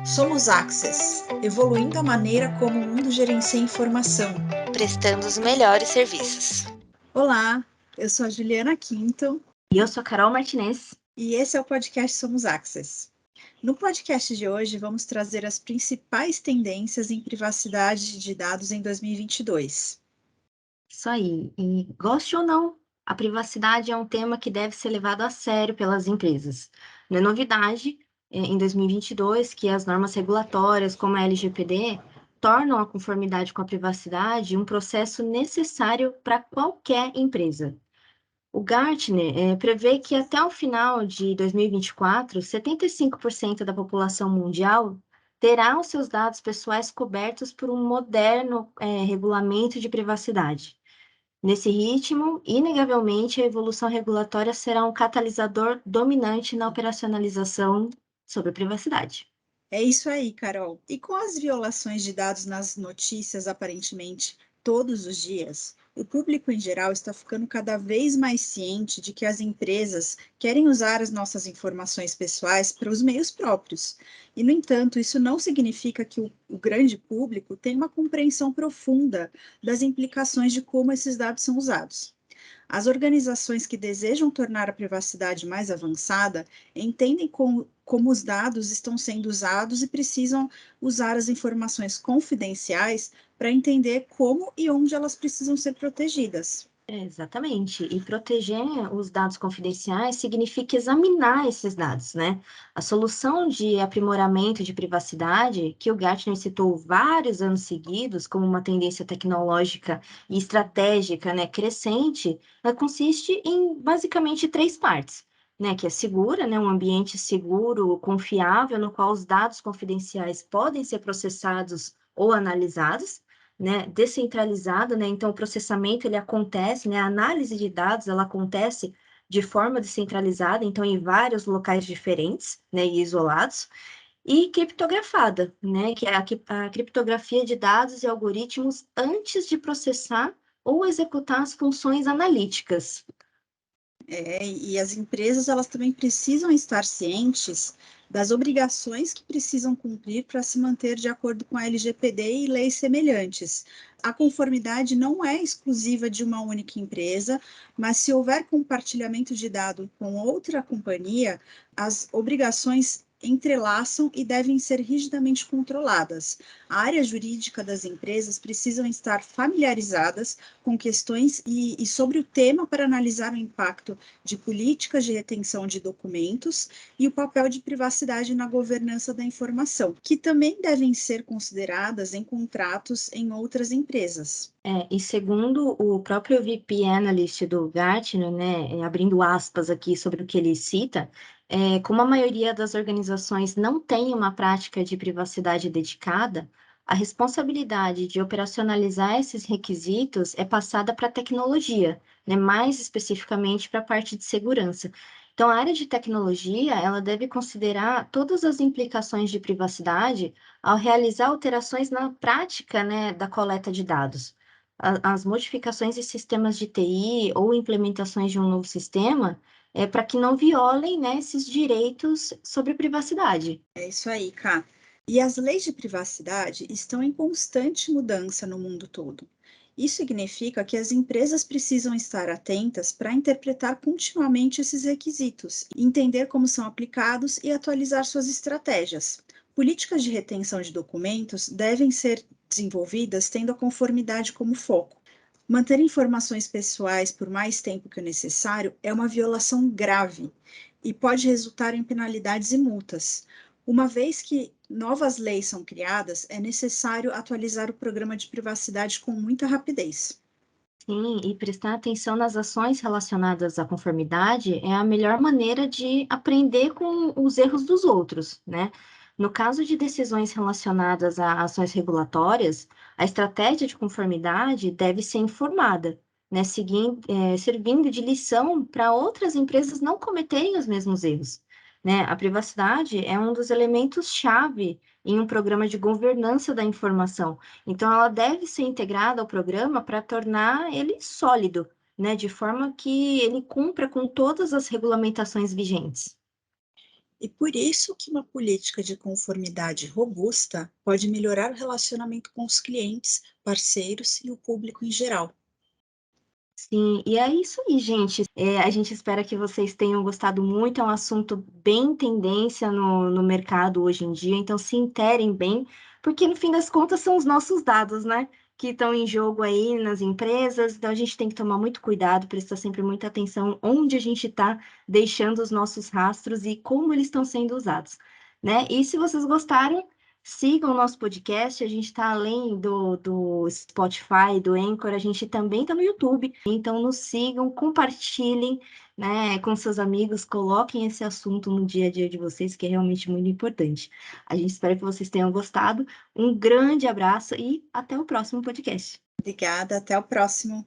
Somos Access, evoluindo a maneira como o mundo gerencia informação. Prestando os melhores serviços. Olá, eu sou a Juliana Quinto. E eu sou a Carol Martinez. E esse é o podcast Somos Access. No podcast de hoje, vamos trazer as principais tendências em privacidade de dados em 2022. Isso aí. E goste ou não, a privacidade é um tema que deve ser levado a sério pelas empresas. Não é novidade, em 2022, que as normas regulatórias, como a LGPD, tornam a conformidade com a privacidade um processo necessário para qualquer empresa. O Gartner prevê que até o final de 2024, 75% da população mundial terá os seus dados pessoais cobertos por um moderno regulamento de privacidade. Nesse ritmo, inegavelmente, a evolução regulatória será um catalisador dominante na operacionalização sobre a privacidade. É isso aí, Carol. E com as violações de dados nas notícias, aparentemente todos os dias, o público em geral está ficando cada vez mais ciente de que as empresas querem usar as nossas informações pessoais para os meios próprios. E, no entanto, isso não significa que o grande público tem uma compreensão profunda das implicações de como esses dados são usados. As organizações que desejam tornar a privacidade mais avançada entendem como os dados estão sendo usados e precisam usar as informações confidenciais para entender como e onde elas precisam ser protegidas. Exatamente. E proteger os dados confidenciais significa examinar esses dados, né? A solução de aprimoramento de privacidade, que o Gartner citou vários anos seguidos como uma tendência tecnológica e estratégica, né, crescente, ela consiste em basicamente três partes, né? Que é segura, né? Um ambiente seguro, confiável, no qual os dados confidenciais podem ser processados ou analisados, né, descentralizado, né, então o processamento ele acontece, né, a análise de dados ela acontece de forma descentralizada, então em vários locais diferentes, né, e isolados, e criptografada, né, que é a criptografia de dados e algoritmos antes de processar ou executar as funções analíticas. E as empresas elas também precisam estar cientes das obrigações que precisam cumprir para se manter de acordo com a LGPD e leis semelhantes. A conformidade não é exclusiva de uma única empresa, mas se houver compartilhamento de dado com outra companhia, as obrigações entrelaçam e devem ser rigidamente controladas. A área jurídica das empresas precisam estar familiarizadas com questões e sobre o tema para analisar o impacto de políticas de retenção de documentos e o papel de privacidade na governança da informação, que também devem ser consideradas em contratos em outras empresas. E segundo o próprio VP Analyst do Gartner, né, abrindo aspas aqui sobre o que ele cita, como a maioria das organizações não tem uma prática de privacidade dedicada, a responsabilidade de operacionalizar esses requisitos é passada para a tecnologia, né, mais especificamente para a parte de segurança. Então, a área de tecnologia, ela deve considerar todas as implicações de privacidade ao realizar alterações na prática, né, da coleta de dados. As modificações de sistemas de TI ou implementações de um novo sistema para que não violem, né, esses direitos sobre privacidade. É isso aí, Ká. E as leis de privacidade estão em constante mudança no mundo todo. Isso significa que as empresas precisam estar atentas para interpretar continuamente esses requisitos, entender como são aplicados e atualizar suas estratégias. Políticas de retenção de documentos devem ser desenvolvidas tendo a conformidade como foco. Manter informações pessoais por mais tempo que o necessário é uma violação grave e pode resultar em penalidades e multas. Uma vez que novas leis são criadas, é necessário atualizar o programa de privacidade com muita rapidez. Sim, e prestar atenção nas ações relacionadas à conformidade é a melhor maneira de aprender com os erros dos outros, né? No caso de decisões relacionadas a ações regulatórias, a estratégia de conformidade deve ser informada, né? Servindo de lição para outras empresas não cometerem os mesmos erros, né? A privacidade é um dos elementos-chave em um programa de governança da informação. Então, ela deve ser integrada ao programa para tornar ele sólido, né, de forma que ele cumpra com todas as regulamentações vigentes. E por isso que uma política de conformidade robusta pode melhorar o relacionamento com os clientes, parceiros e o público em geral. Sim, e é isso aí, gente. A gente espera que vocês tenham gostado muito. É um assunto bem tendência no mercado hoje em dia, então se interem bem, porque no fim das contas são os nossos dados, né? Que estão em jogo aí nas empresas, então a gente tem que tomar muito cuidado, prestar sempre muita atenção onde a gente está deixando os nossos rastros e como eles estão sendo usados, né? E se vocês gostarem, sigam o nosso podcast, a gente está além do Spotify, do Anchor, a gente também está no YouTube. Então, nos sigam, compartilhem, né, com seus amigos, coloquem esse assunto no dia a dia de vocês, que é realmente muito importante. A gente espera que vocês tenham gostado. Um grande abraço e até o próximo podcast. Obrigada, até o próximo.